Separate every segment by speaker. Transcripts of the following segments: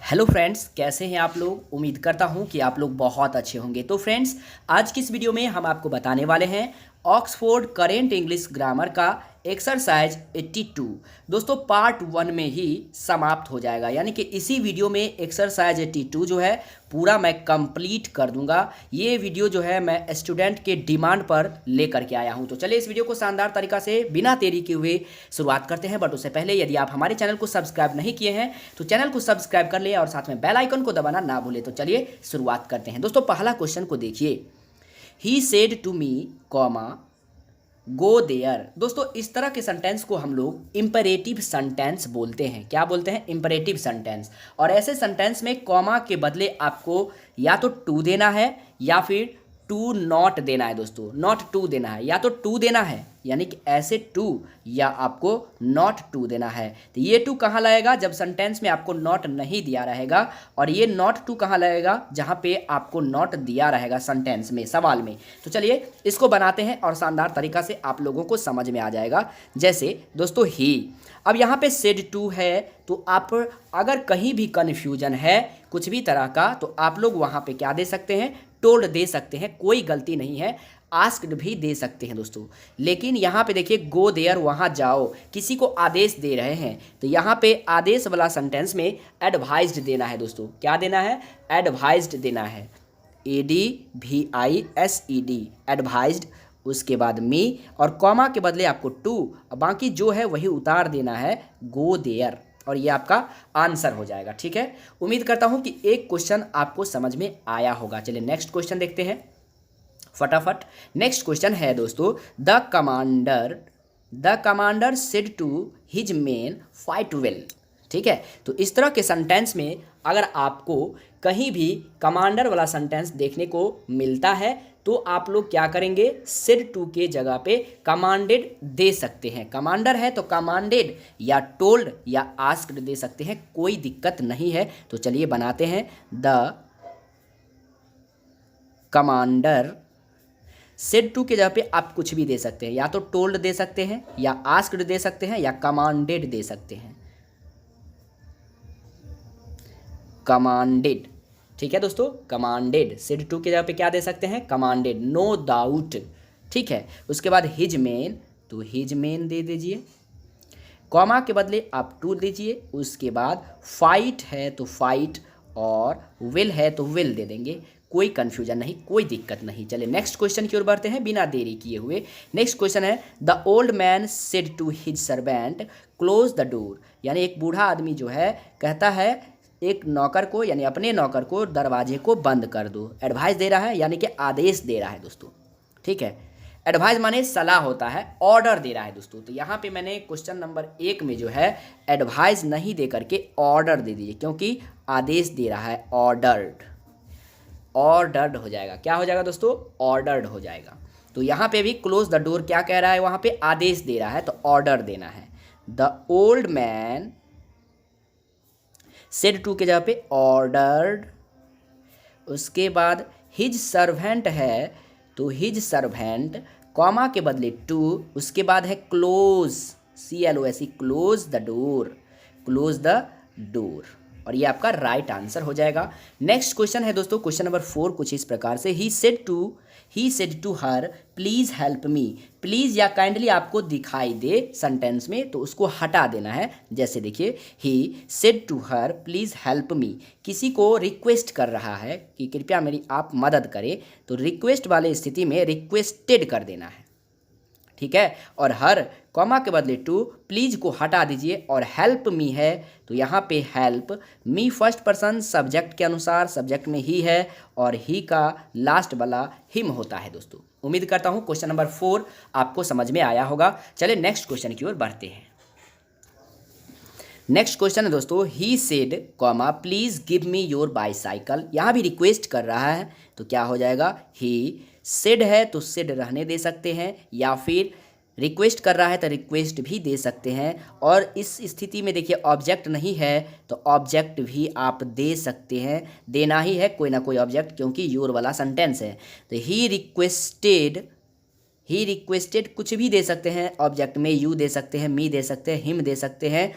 Speaker 1: Hello friends, कैसे हैं आप लोग। उम्मीद करता हूं कि आप लोग बहुत अच्छे होंगे। तो फ्रेंड्स, आज की इस वीडियो में हम आपको बताने वाले हैं ऑक्सफोर्ड करेंट इंग्लिश ग्रामर का एक्सरसाइज 82। दोस्तों, पार्ट 1 में ही समाप्त हो जाएगा, यानी कि इसी वीडियो में एक्सरसाइज 82 जो है पूरा मैं कंप्लीट कर दूंगा। ये वीडियो जो है मैं स्टूडेंट के डिमांड पर लेकर के आया हूं। तो चलिए इस वीडियो को शानदार तरीका से बिना देरी के हुए शुरुआत करते हैं। बट उससे पहले यदि आप हमारे चैनल को सब्सक्राइब नहीं किए हैं तो चैनल को सब्सक्राइब कर ले और साथ में बेल आइकन को दबाना ना भूले। तो चलिए शुरुआत करते हैं। दोस्तों, पहला क्वेश्चन को देखिए। He said to me comma go there. दोस्तों, इस तरह के सेंटेंस को हम लोग इंपरेटिव सेंटेंस बोलते हैं। क्या बोलते हैं? Imperative sentence. और ऐसे सेंटेंस में कॉमा के बदले आपको या तो टू देना है या फिर टू नॉट देना है। दोस्तों, नॉट टू देना है, या तो टू देना है यानी कि ऐसे टू, या आपको नॉट टू देना है। तो ये टू कहाँ लगेगा? जब सेंटेंस में आपको नॉट नहीं दिया रहेगा। और ये नॉट टू कहाँ लगेगा? जहाँ पे आपको नॉट दिया रहेगा सेंटेंस में, सवाल में। तो चलिए इसको बनाते हैं और शानदार तरीका से आप लोगों को समझ में आ जाएगा। जैसे दोस्तों, ही, अब यहाँ पे सेड टू है, तो आप अगर कहीं भी कन्फ्यूजन है कुछ भी तरह का, तो आप लोग वहाँ पे क्या दे सकते हैं? टोल्ड दे सकते हैं, कोई गलती नहीं है। आस्क्ड भी दे सकते हैं दोस्तों। लेकिन यहाँ पे देखिए, गो देयर, वहाँ जाओ, किसी को आदेश दे रहे हैं, तो यहाँ पे आदेश वाला सेंटेंस में एडवाइज्ड देना है। दोस्तों, क्या देना है? एडवाइज्ड देना है। ADVISED, advised. उसके बाद मी, और कॉमा के बदले आपको टू, बाकी जो है वही उतार देना है, गो देयर। और ये आपका आंसर हो जाएगा। ठीक है, उम्मीद करता हूं कि एक क्वेश्चन आपको समझ में आया होगा। चलिए नेक्स्ट क्वेश्चन देखते हैं फटाफट। नेक्स्ट क्वेश्चन है दोस्तों, the commander said to his men fight well. ठीक है, तो इस तरह के सेंटेंस में अगर आपको कहीं भी कमांडर वाला सेंटेंस देखने को मिलता है तो आप लोग क्या करेंगे? सेड टू के जगह पे कमांडेड दे सकते हैं। कमांडर है तो कमांडेड या टोल्ड या आस्क्ड दे सकते हैं, कोई दिक्कत नहीं है। तो चलिए बनाते हैं। द कमांडर सेड टू के जगह पे आप कुछ भी दे सकते हैं, या तो टोल्ड दे सकते हैं, या आस्क्ड दे सकते हैं, या कमांडेड दे सकते हैं। कमांडेड, ठीक है दोस्तों, कमांडेड। सेड टू के जगह पे क्या दे सकते हैं? Commanded, no doubt. ठीक है, उसके बाद हिज मेन, तो हिज मेन दे दीजिए। कॉमा के बदले आप टू दीजिए। उसके बाद फाइट है तो फाइट, और विल है तो विल दे देंगे। कोई कंफ्यूजन नहीं, कोई दिक्कत नहीं। चलिए नेक्स्ट क्वेश्चन की ओर बढ़ते हैं बिना देरी किए हुए। नेक्स्ट क्वेश्चन है, the old man said to his servant close the door. यानी एक बूढ़ा आदमी जो है कहता है एक नौकर को, यानी अपने नौकर को, दरवाजे को बंद कर दो। एडवाइस दे रहा है, यानी कि आदेश दे रहा है दोस्तों। ठीक है, एडवाइस माने सलाह होता है, ऑर्डर दे रहा है दोस्तों। तो यहाँ पे मैंने क्वेश्चन नंबर 1 में जो है एडवाइस नहीं दे करके ऑर्डर दे दीजिए, क्योंकि आदेश दे रहा है। ऑर्डर्ड, ऑर्डर्ड हो जाएगा। क्या हो जाएगा दोस्तों? ऑर्डर्ड हो जाएगा। तो यहाँ पे भी क्लोज द डोर क्या कह रहा है? वहाँ पे आदेश दे रहा है, तो ऑर्डर देना है। The old man said to के जगह पे ऑर्डर्ड। उसके बाद हिज सर्वेंट है तो हिज सर्वेंट, कॉमा के बदले टू। उसके बाद है close, CLOSE, close the door, close the door. और ये आपका राइट आंसर हो जाएगा। नेक्स्ट क्वेश्चन है दोस्तों, क्वेश्चन नंबर 4 कुछ इस प्रकार से। He said to her please help me. Please या काइंडली आपको दिखाई दे सेंटेंस में, तो उसको हटा देना है। जैसे देखिए, he said to her please help me, किसी को रिक्वेस्ट कर रहा है कि कृपया मेरी आप मदद करें, तो रिक्वेस्ट वाले स्थिति में रिक्वेस्टेड कर देना है। ठीक है, और हर कॉमा के बदले टू, प्लीज को हटा दीजिए। और हेल्प मी है तो यहाँ पे help me first person subject के अनुसार, सब्जेक्ट में ही है, और ही का लास्ट वाला हिम होता है दोस्तों। उम्मीद करता हूँ क्वेश्चन नंबर 4 आपको समझ में आया होगा। चलिए नेक्स्ट क्वेश्चन की ओर बढ़ते हैं। नेक्स्ट क्वेश्चन है दोस्तों, he said comma please give me your bicycle. यहाँ भी रिक्वेस्ट कर रहा है, तो क्या हो जाएगा? ही सेड है तो सेड रहने दे सकते हैं, या फिर रिक्वेस्ट कर रहा है तो रिक्वेस्ट भी दे सकते हैं। और इस स्थिति में देखिए ऑब्जेक्ट नहीं है तो ऑब्जेक्ट भी आप दे सकते हैं, देना ही है कोई ना कोई ऑब्जेक्ट, क्योंकि योर वाला सेंटेंस है। तो ही रिक्वेस्टेड कुछ भी दे सकते हैं, ऑब्जेक्ट में यू दे सकते हैं, मी दे सकते हैं, हिम दे सकते हैं,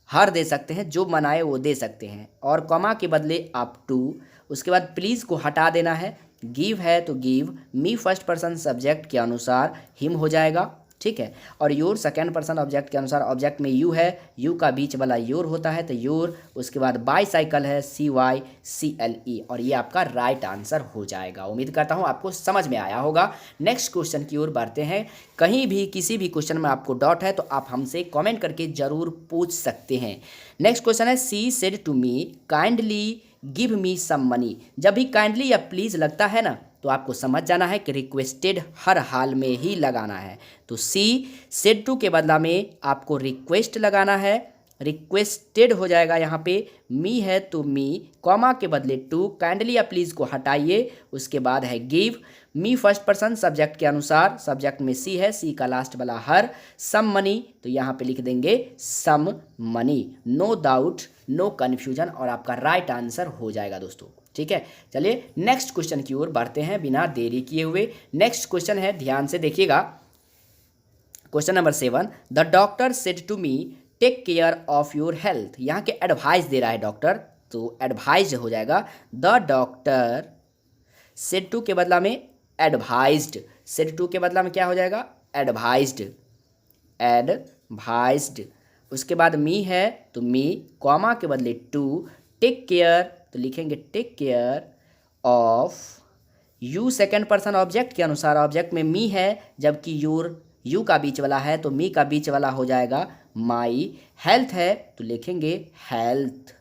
Speaker 1: हर दे सकते हैं, जो मनाए वो दे सकते हैं, और कॉमा के बदले आप टू, उसके बाद प्लीज़ को हटा देना है, गिव है तो गिव, मी फर्स्ट पर्सन सब्जेक्ट के अनुसार हिम हो जाएगा, ठीक है, और योर सेकेंड पर्सन ऑब्जेक्ट के अनुसार ऑब्जेक्ट में यू है, यू का बीच वाला योर होता है तो योर, उसके बाद बाईसाइकिल है CYCLE, और ये आपका राइट आंसर हो जाएगा। उम्मीद करता हूँ आपको समझ में आया होगा। नेक्स्ट क्वेश्चन की ओर बढ़ते हैं। कहीं भी किसी भी क्वेश्चन में आपको डाउट है तो आप हमसे कॉमेंट करके ज़रूर पूछ सकते हैं। नेक्स्ट क्वेश्चन है, she said to me kindly give me some money. जब भी काइंडली या प्लीज़ लगता है ना तो आपको समझ जाना है कि रिक्वेस्टेड हर हाल में ही लगाना है। तो सी सेड टू के बदला में आपको रिक्वेस्ट लगाना है, रिक्वेस्टेड हो जाएगा यहाँ पे, मी है तो मी, कॉमा के बदले टू, काइंडली या प्लीज़ को हटाइए, उसके बाद है गिव, मी फर्स्ट पर्सन सब्जेक्ट के अनुसार, सब्जेक्ट में सी है, सी का लास्ट वाला हर, सम मनी तो यहाँ पे लिख देंगे some money, no doubt no confusion, और आपका राइट आंसर हो जाएगा दोस्तों, ठीक है। चलिए नेक्स्ट क्वेश्चन की ओर बढ़ते हैं बिना देरी किए हुए। नेक्स्ट क्वेश्चन है, ध्यान से देखिएगा, question number 7, the doctor said to me take care of your health. यहाँ के एडवाइस दे रहा है डॉक्टर, तो एडवाइज हो जाएगा, द डॉक्टर सेड टू के बदला में एडवाइज्ड, सेड टू के बदला में क्या हो जाएगा, एडवाइज्ड, एडवाइज्ड, उसके बाद मी है तो मी, कॉमा के बदले टू, टेक केयर तो लिखेंगे take care of, you second person object के अनुसार, ऑब्जेक्ट में मी है जबकि योर यू का बीच वाला है तो मी का बीच वाला हो जाएगा माई, हेल्थ है तो लिखेंगे हेल्थ,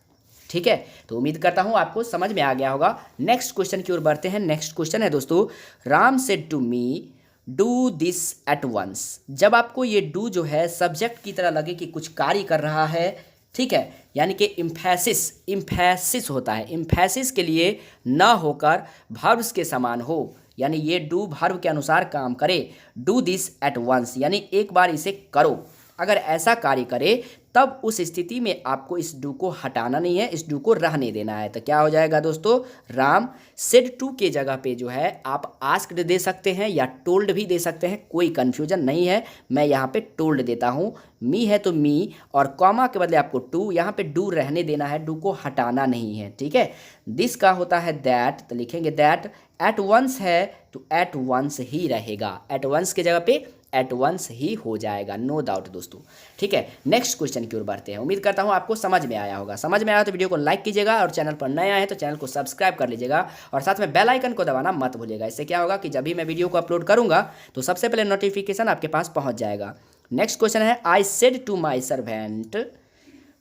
Speaker 1: ठीक है। तो उम्मीद करता हूँ आपको समझ में आ गया होगा। नेक्स्ट क्वेश्चन की ओर बढ़ते हैं। नेक्स्ट क्वेश्चन है दोस्तों, Ram said to me do this at once. जब आपको ये डू जो है सब्जेक्ट की तरह लगे कि कुछ कार्य कर रहा है, ठीक है, यानी कि इम्फेसिस होता है, इम्फेसिस के लिए न होकर वर्ब्स के समान हो, यानी ये डू वर्ब के अनुसार काम करे, डू दिस एट वंस यानी एक बार इसे करो, अगर ऐसा कार्य करे तब उस स्थिति में आपको इस डू को हटाना नहीं है, इस डू को रहने देना है। तो क्या हो जाएगा दोस्तों, राम सेड टू के जगह पे जो है आप आस्क्ड दे सकते हैं या टोल्ड भी दे सकते हैं, कोई कन्फ्यूजन नहीं है। मैं यहाँ पे टोल्ड देता हूँ, मी है तो मी और कॉमा के बदले आपको टू, यहाँ पे डू रहने देना है, डू को हटाना नहीं है, ठीक है। दिस का होता है दैट, तो लिखेंगे दैट, एट वंस है तो एट वंस ही रहेगा, एट वंस के जगह पे एट वंस ही हो जाएगा, नो डाउट दोस्तों, ठीक है। नेक्स्ट क्वेश्चन की ओर बढ़ते हैं। उम्मीद करता हूँ आपको समझ में आया होगा। समझ में आया तो वीडियो को लाइक कीजिएगा और चैनल पर नया है तो चैनल को सब्सक्राइब कर लीजिएगा और साथ में बेल आइकन को दबाना मत भूलिएगा। इससे क्या होगा कि जब भी मैं वीडियो को अपलोड करूँगा तो सबसे पहले नोटिफिकेशन आपके पास पहुँच जाएगा। नेक्स्ट क्वेश्चन है, I said to my servant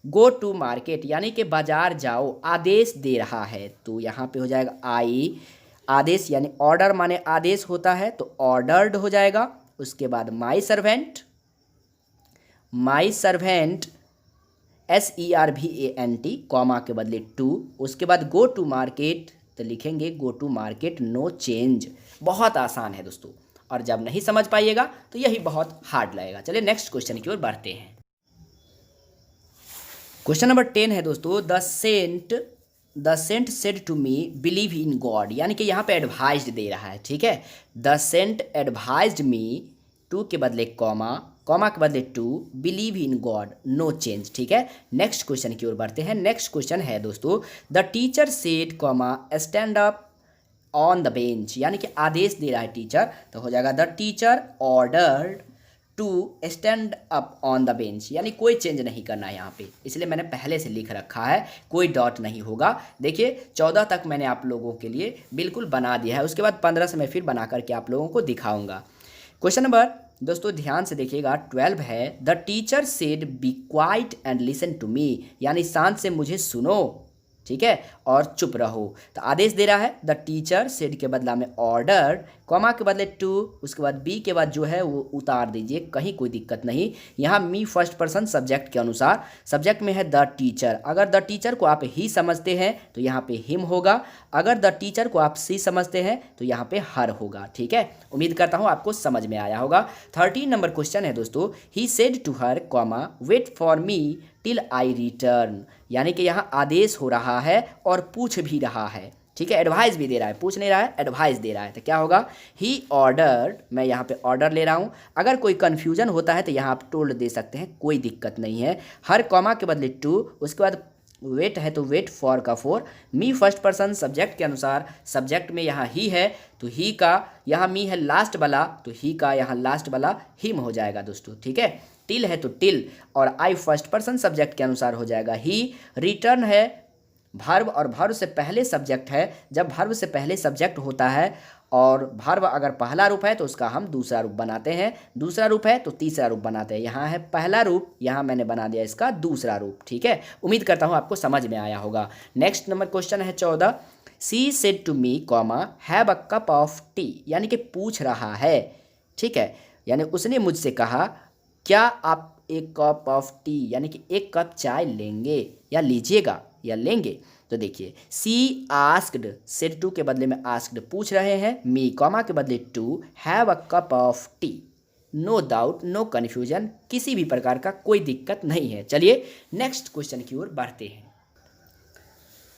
Speaker 1: go to market, यानी कि बाजार जाओ, आदेश दे रहा है, तो यहाँ पे हो जाएगा आई, आदेश यानी ऑर्डर माने आदेश होता है तो ऑर्डर्ड हो जाएगा। उसके बाद माई सर्वेंट SERVANT कॉमा के बदले टू, उसके बाद गो टू मार्केट तो लिखेंगे go to market no change. बहुत आसान है दोस्तों, और जब नहीं समझ पाइएगा तो यही बहुत हार्ड लगेगा। चलिए नेक्स्ट क्वेश्चन की ओर बढ़ते हैं। क्वेश्चन नंबर 10 है दोस्तों, the saint said to me believe in God, यानी कि यहाँ पे एडवाइज्ड दे रहा है, ठीक है। The saint advised me, to के बदले कॉमा, कॉमा के बदले to, believe in God no change, ठीक है। नेक्स्ट क्वेश्चन की ओर बढ़ते हैं। नेक्स्ट क्वेश्चन है दोस्तों, the teacher said comma stand up on the bench, यानी कि आदेश दे रहा है टीचर, तो हो जाएगा the teacher ordered to stand up on the bench, यानी कोई चेंज नहीं करना है यहाँ पे, इसलिए मैंने पहले से लिख रखा है, कोई डॉट नहीं होगा। देखिए 14 तक मैंने आप लोगों के लिए बिल्कुल बना दिया है, उसके बाद 15 से मैं फिर बना करके आप लोगों को दिखाऊंगा। क्वेश्चन नंबर दोस्तों ध्यान से देखिएगा 12 है, the teacher said be quiet and listen to me, यानी शांत से मुझे सुनो, ठीक है, और चुप रहो। तो आदेश दे रहा है द टीचर, सेड के बदला में ऑर्डर, कॉमा के बदले टू, उसके बाद बी के बाद जो है वो उतार दीजिए, कहीं कोई दिक्कत नहीं। यहाँ मी फर्स्ट पर्सन सब्जेक्ट के अनुसार, सब्जेक्ट में है द टीचर, अगर द टीचर को आप ही समझते हैं तो यहाँ पे हिम होगा, अगर द टीचर को आप सी समझते हैं तो यहाँ पे हर होगा, ठीक है। उम्मीद करता हूँ आपको समझ में आया होगा। 13 नंबर क्वेश्चन है दोस्तों, he said to her comma wait for me till I return, यानी कि यहाँ आदेश हो रहा है और पूछ भी रहा है, ठीक है, एडवाइस भी दे रहा है, पूछ नहीं रहा है, एडवाइस दे रहा है, तो क्या होगा, ही ऑर्डर्ड, मैं यहाँ पे ऑर्डर ले रहा हूँ। अगर कोई कन्फ्यूजन होता है तो यहाँ आप टोल्ड दे सकते हैं, कोई दिक्कत नहीं है। हर कॉमा के बदले टू, उसके बाद वेट है तो वेट, फॉर का for, me first person subject के अनुसार, सब्जेक्ट में यहाँ ही है तो ही का, यहाँ मी है लास्ट वाला तो ही का यहाँ लास्ट वाला हिम हो जाएगा दोस्तों, ठीक है। टिल है तो टिल, और आई फर्स्ट पर्सन सब्जेक्ट के अनुसार हो जाएगा ही। रिटर्न है भर्व, और भर्व से पहले सब्जेक्ट है। जब भर्व से पहले सब्जेक्ट होता है और भर्व अगर पहला रूप है तो उसका हम दूसरा रूप बनाते हैं, दूसरा रूप है तो तीसरा रूप बनाते हैं। यहाँ है पहला रूप, यहाँ मैंने बना दिया इसका दूसरा रूप, ठीक है। उम्मीद करता हूँ आपको समझ में आया होगा। नेक्स्ट नंबर क्वेश्चन है 14। She said to me comma have a cup of tea, यानी कि पूछ रहा है, ठीक है, यानी उसने मुझसे कहा क्या आप एक कप ऑफ टी यानी कि एक कप चाय लेंगे या लीजिएगा या लेंगे। तो देखिए, सी आस्क्ड, सेड टू के बदले में आस्क्ड पूछ रहे हैं, मी कॉमा के बदले to, have a cup of tea, no doubt, no confusion, किसी भी प्रकार का कोई दिक्कत नहीं है। चलिए नेक्स्ट क्वेश्चन की ओर बढ़ते हैं।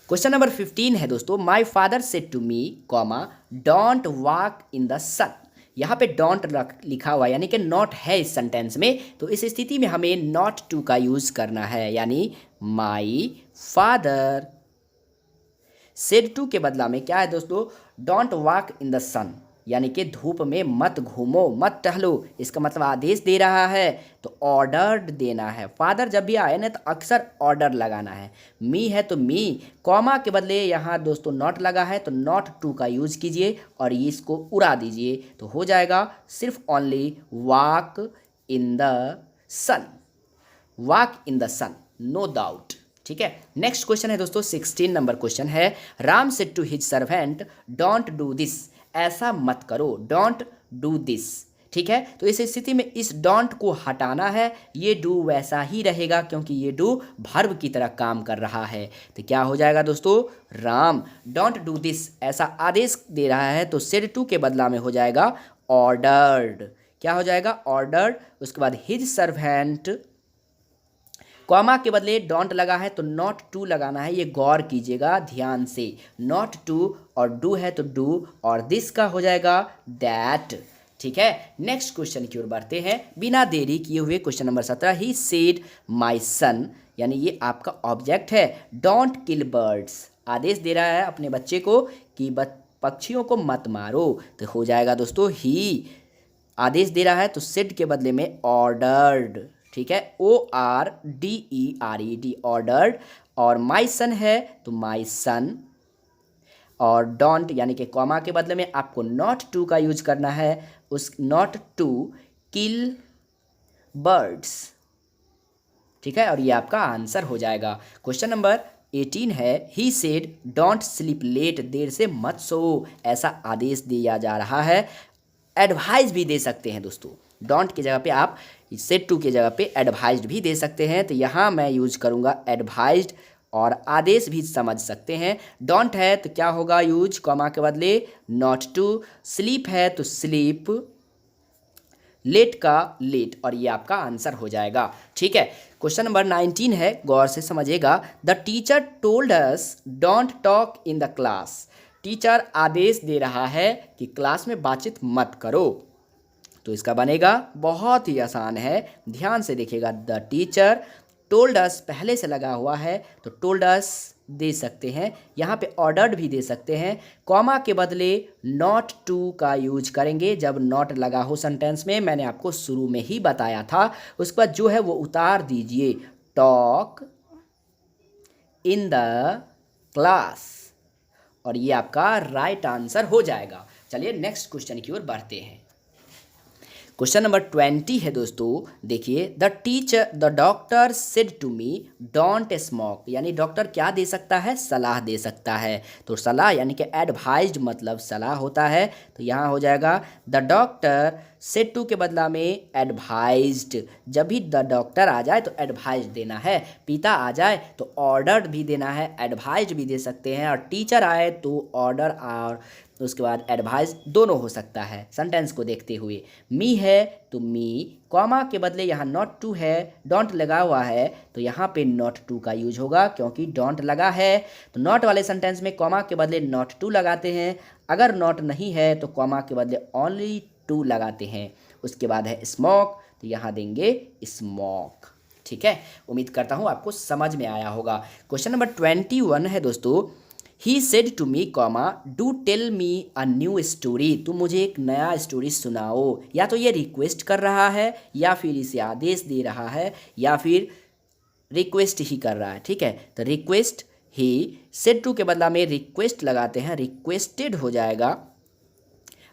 Speaker 1: क्वेश्चन नंबर 15 है दोस्तों, my father said to me comma don't walk in the sun. यहाँ पे डोंट लिखा हुआ यानी कि नॉट है इस सेंटेंस में, तो इस स्थिति में हमें नॉट टू का यूज करना है, यानी माई फादर सेड टू के बदला में क्या है दोस्तों, डोंट वॉक इन द सन, यानी कि धूप में मत घूमो, मत टहलो, इसका मतलब आदेश दे रहा है तो ऑर्डर्ड देना है। फादर जब भी आए ना तो अक्सर ऑर्डर लगाना है। मी है तो मी, कॉमा के बदले यहाँ दोस्तों नॉट लगा है तो नॉट टू का यूज़ कीजिए और इसको उड़ा दीजिए, तो हो जाएगा सिर्फ only walk in the sun, walk in the sun, no doubt, ठीक है। नेक्स्ट क्वेश्चन है दोस्तों 16 नंबर क्वेश्चन है, Ram said to his servant don't do this, ऐसा मत करो, डोंट डू दिस, ठीक है। तो इस स्थिति में इस डोंट को हटाना है, ये डू वैसा ही रहेगा क्योंकि ये डू भर्ब की तरह काम कर रहा है। तो क्या हो जाएगा दोस्तों, राम डोंट डू दिस ऐसा आदेश दे रहा है तो सेड टू के बदला में हो जाएगा ऑर्डर्ड, क्या हो जाएगा, ऑर्डर्ड। उसके बाद हिज सर्वेंट, कॉमा के बदले डोंट लगा है तो नॉट टू लगाना है, ये गौर कीजिएगा ध्यान से, नॉट टू और डू है तो डू और दिस का हो जाएगा दैट, ठीक है। नेक्स्ट क्वेश्चन की ओर बढ़ते हैं बिना देरी किए हुए। Question number 17, he said my son, यानी ये आपका ऑब्जेक्ट है, डोंट किल बर्ड्स, आदेश दे रहा है अपने बच्चे को कि पक्षियों को मत मारो, तो हो जाएगा दोस्तों ही, आदेश दे रहा है तो सेड के बदले में ऑर्डर्ड, ठीक है, ORDERED, ऑर्डर्ड। और माई सन है तो माई सन, और डोंट यानी कि कॉमा के बदले में आपको नॉट टू का यूज करना है, उस नॉट टू किल बर्ड्स, ठीक है, और ये आपका आंसर हो जाएगा। क्वेश्चन नंबर 18 है, he said don't sleep late, देर से मत सो, ऐसा आदेश दिया जा रहा है। एडवाइस भी दे सकते हैं दोस्तों, डोंट की जगह पे आप सेड टू की जगह पे एडवाइज्ड भी दे सकते हैं, तो यहाँ मैं यूज करूँगा एडवाइज्ड, और आदेश भी समझ सकते हैं। डोंट है तो क्या होगा यूज, कॉमा के बदले नॉट टू, स्लीप है तो स्लीप, लेट का लेट, और ये आपका आंसर हो जाएगा, ठीक है। क्वेश्चन नंबर 19 है, गौर से समझिएगा, the teacher told us don't talk in the class, teacher आदेश दे रहा है कि क्लास में बातचीत मत करो, तो इसका बनेगा बहुत ही आसान है, ध्यान से देखिएगा, द टीचर टोल्ड अस पहले से लगा हुआ है तो टोल्ड अस दे सकते हैं, यहाँ पे ऑर्डर्ड भी दे सकते हैं, कॉमा के बदले नॉट टू का यूज करेंगे जब नॉट लगा हो सेंटेंस में, मैंने आपको शुरू में ही बताया था। उसके बाद जो है वो उतार दीजिए, टॉक इन द क्लास, और ये आपका राइट आंसर हो जाएगा। चलिए नेक्स्ट क्वेश्चन की ओर बढ़ते हैं। क्वेश्चन नंबर 20 है दोस्तों, देखिए, the doctor said to me don't smoke, यानी डॉक्टर क्या दे सकता है, सलाह दे सकता है, तो सलाह यानी कि एडवाइज्ड मतलब सलाह होता है, तो यहाँ हो जाएगा द डॉक्टर सेड टू के बदला में एडवाइज्ड, जब भी द डॉक्टर आ जाए तो एडवाइज्ड देना है, पिता आ जाए तो ऑर्डर्ड भी देना है, एडवाइज्ड भी दे सकते हैं, और टीचर आए तो ऑर्डर और उसके बाद एडवाइस दोनों हो सकता है सेंटेंस को देखते हुए। मी है तो मी, कॉमा के बदले यहाँ नॉट टू है, डोंट लगा हुआ है तो यहाँ पे नॉट टू का यूज होगा क्योंकि डोंट लगा है। तो नॉट वाले सेंटेंस में कॉमा के बदले नॉट टू लगाते हैं, अगर नॉट नहीं है तो कॉमा के बदले ओनली टू लगाते हैं। उसके बाद है स्मोक, तो यहाँ देंगे स्मोक। ठीक है, उम्मीद करता हूँ आपको समझ में आया होगा। क्वेश्चन नंबर 21 है दोस्तों, he said to me comma do tell me a new story, तुम मुझे एक नया स्टोरी सुनाओ। या तो ये रिक्वेस्ट कर रहा है या फिर इसे आदेश दे रहा है या फिर रिक्वेस्ट ही कर रहा है। ठीक है, तो रिक्वेस्ट ही, सेड टू के बदला में रिक्वेस्ट लगाते हैं, रिक्वेस्टेड हो जाएगा,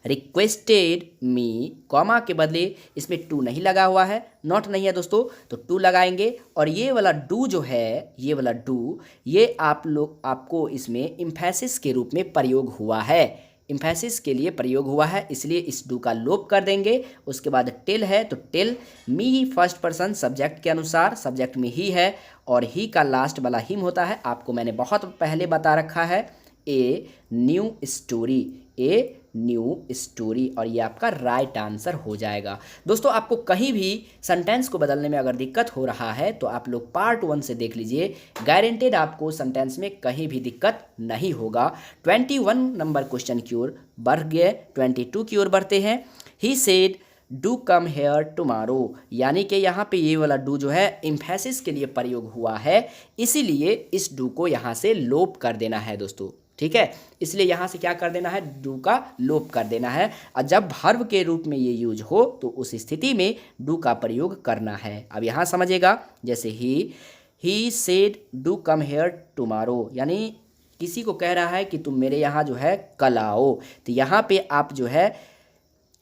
Speaker 1: रिक्वेस्टेड मी, कॉमा के बदले इसमें टू नहीं लगा हुआ है, नॉट नहीं है दोस्तों तो टू लगाएंगे। और ये वाला डू जो है, ये वाला डू, ये आपको इसमें इम्फेसिस के रूप में प्रयोग हुआ है, इम्फेसिस के लिए प्रयोग हुआ है, इसलिए इस डू का लोप कर देंगे। उसके बाद टेल है तो tell me first person subject के अनुसार, सब्जेक्ट में ही है और ही का लास्ट वाला हिम होता है, आपको मैंने बहुत पहले बता रखा है। A new story, a new story, और ये आपका राइट आंसर हो जाएगा। दोस्तों आपको कहीं भी सेंटेंस को बदलने में अगर दिक्कत हो रहा है तो आप लोग पार्ट 1 से देख लीजिए, गारंटेड आपको सेंटेंस में कहीं भी दिक्कत नहीं होगा। 21 नंबर क्वेश्चन की ओर बढ़ गए, 22 की ओर बढ़ते हैं। He said do come here tomorrow, यानी कि यहाँ पे ये वाला डू जो है इम्फेसिस के लिए प्रयोग हुआ है, इसीलिए इस डू को यहाँ से लोप कर देना है दोस्तों। ठीक है, इसलिए यहाँ से क्या कर देना है, डू का लोप कर देना है। और जब वर्ब के रूप में ये यूज हो तो उस स्थिति में डू का प्रयोग करना है। अब यहाँ समझिएगा, जैसे he said do come here tomorrow, यानी किसी को कह रहा है कि तुम मेरे यहाँ जो है कल आओ, तो यहाँ पे आप जो है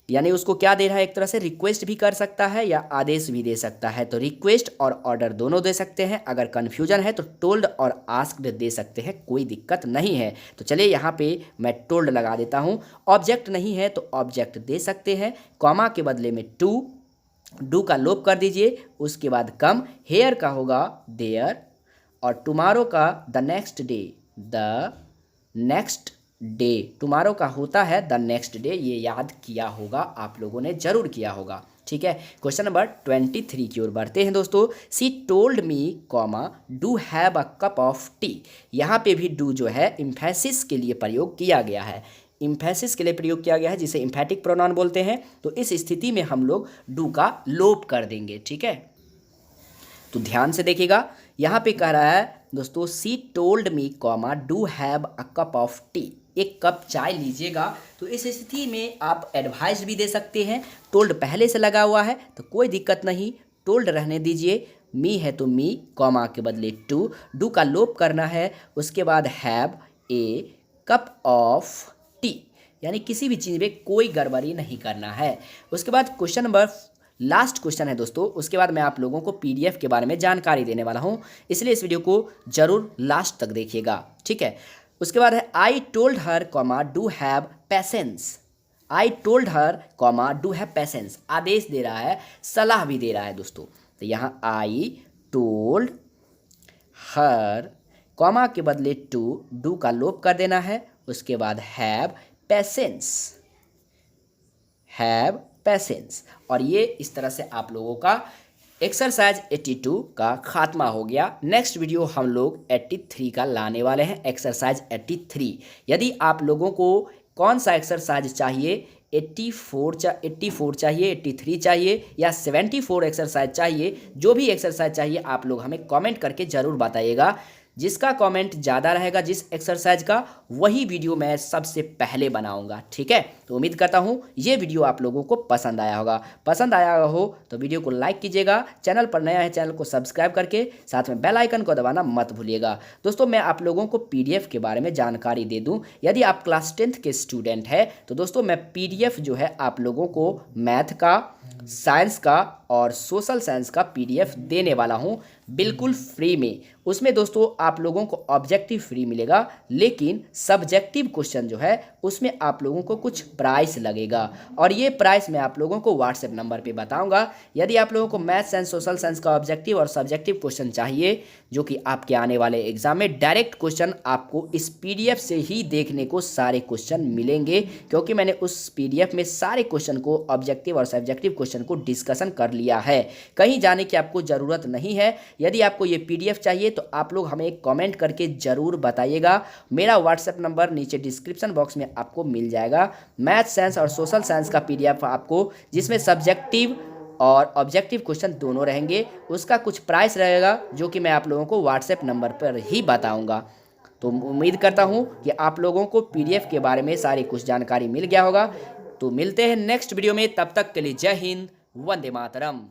Speaker 1: यानी उसको क्या दे रहा है, एक तरह से रिक्वेस्ट भी कर सकता है या आदेश भी दे सकता है। तो रिक्वेस्ट और ऑर्डर दोनों दे सकते हैं, अगर कन्फ्यूजन है तो टोल्ड और आस्क्ड दे सकते हैं, कोई दिक्कत नहीं है। तो चलिए यहाँ पे मैं टोल्ड लगा देता हूँ। ऑब्जेक्ट नहीं है तो ऑब्जेक्ट दे सकते हैं, कॉमा के बदले में टू, डू का लोप कर दीजिए, उसके बाद कम, हेयर का होगा देयर और टुमारो का the next day, the next day, tomorrow का होता है द नेक्स्ट डे, ये याद किया होगा, आप लोगों ने जरूर किया होगा। ठीक है, क्वेश्चन नंबर 23 की ओर बढ़ते हैं दोस्तों। सी told me comma do have a cup of T, यहाँ पे भी डू जो है इम्फेसिस के लिए प्रयोग किया गया है, इम्फेसिस के लिए प्रयोग किया गया है जिसे इम्फेटिक प्रोनाउन बोलते हैं। तो इस स्थिति में हम लोग डू का लोप कर देंगे। ठीक है, तो ध्यान से देखिएगा, यहाँ पे कह रहा है दोस्तों, सी told me comma do have a cup of T, एक कप चाय लीजिएगा। तो इस स्थिति में आप एडवाइस भी दे सकते हैं, टोल्ड पहले से लगा हुआ है तो कोई दिक्कत नहीं, टोल्ड रहने दीजिए। मी है तो मी, कॉमा के बदले टू, डू का लोप करना है, उसके बाद have a cup of tea, यानी किसी भी चीज़ में कोई गड़बड़ी नहीं करना है। उसके बाद क्वेश्चन नंबर लास्ट क्वेश्चन है दोस्तों, उसके बाद मैं आप लोगों को पीडीएफ के बारे में जानकारी देने वाला हूं, इसलिए इस वीडियो को जरूर लास्ट तक देखिएगा। ठीक है, उसके बाद है I told her comma do have patience, I told her comma do have patience, आदेश दे रहा है, सलाह भी दे रहा है दोस्तों। तो यहाँ आई टोल्ड हर, कॉमा के बदले टू, डू का लोप कर देना है, उसके बाद हैव पेशेंस, हैव पेशेंस, और ये इस तरह से आप लोगों का एक्सरसाइज 82 का खात्मा हो गया। नेक्स्ट वीडियो हम लोग 83 का लाने वाले हैं, एक्सरसाइज 83। यदि आप लोगों को कौन सा एक्सरसाइज चाहिए, 84 चाहिए, 83 चाहिए या 74 एक्सरसाइज चाहिए, जो भी एक्सरसाइज चाहिए आप लोग हमें कमेंट करके ज़रूर बताइएगा। जिसका कमेंट ज़्यादा रहेगा जिस एक्सरसाइज का, वही वीडियो मैं सबसे पहले बनाऊंगा। ठीक है, तो उम्मीद करता हूँ ये वीडियो आप लोगों को पसंद आया होगा। पसंद आया हो तो वीडियो को लाइक कीजिएगा, चैनल पर नया है चैनल को सब्सक्राइब करके साथ में बेल आइकन को दबाना मत भूलिएगा। दोस्तों मैं आप लोगों को पीडीएफ के बारे में जानकारी दे दूँ, यदि आप क्लास 10th के स्टूडेंट हैं तो दोस्तों मैं पीडीएफ जो है आप लोगों को मैथ का, साइंस का और सोशल साइंस का पीडीएफ देने वाला हूं बिल्कुल फ्री में। उसमें दोस्तों आप लोगों को ऑब्जेक्टिव फ्री मिलेगा, लेकिन सब्जेक्टिव क्वेश्चन जो है उसमें आप लोगों को कुछ प्राइस लगेगा, और ये प्राइस मैं आप लोगों को व्हाट्सएप नंबर पे बताऊंगा। यदि आप लोगों को मैथ्स एंड सोशल साइंस का ऑब्जेक्टिव और सब्जेक्टिव क्वेश्चन चाहिए जो कि आपके आने वाले एग्जाम में डायरेक्ट क्वेश्चन आपको इस पीडीएफ से ही देखने को सारे क्वेश्चन मिलेंगे, क्योंकि मैंने उस पीडीएफ में सारे क्वेश्चन को ऑब्जेक्टिव और सब्जेक्टिव क्वेश्चन को डिस्कशन कर लिया है। कहीं जाने की आपको ज़रूरत नहीं है। यदि आपको ये पीडीएफ चाहिए तो आप लोग हमें कमेंट करके ज़रूर बताइएगा। मेरा व्हाट्सएप नंबर नीचे डिस्क्रिप्शन बॉक्स में आपको मिल जाएगा। मैथ साइंस और सोशल साइंस का पीडीएफ आपको, जिसमें सब्जेक्टिव और ऑब्जेक्टिव क्वेश्चन दोनों रहेंगे, उसका कुछ प्राइस रहेगा जो कि मैं आप लोगों को व्हाट्सएप नंबर पर ही बताऊंगा। तो उम्मीद करता हूं कि आप लोगों को पीडीएफ के बारे में सारी कुछ जानकारी मिल गया होगा। तो मिलते हैं नेक्स्ट वीडियो में, तब तक के लिए जय हिंद, वंदे मातरम।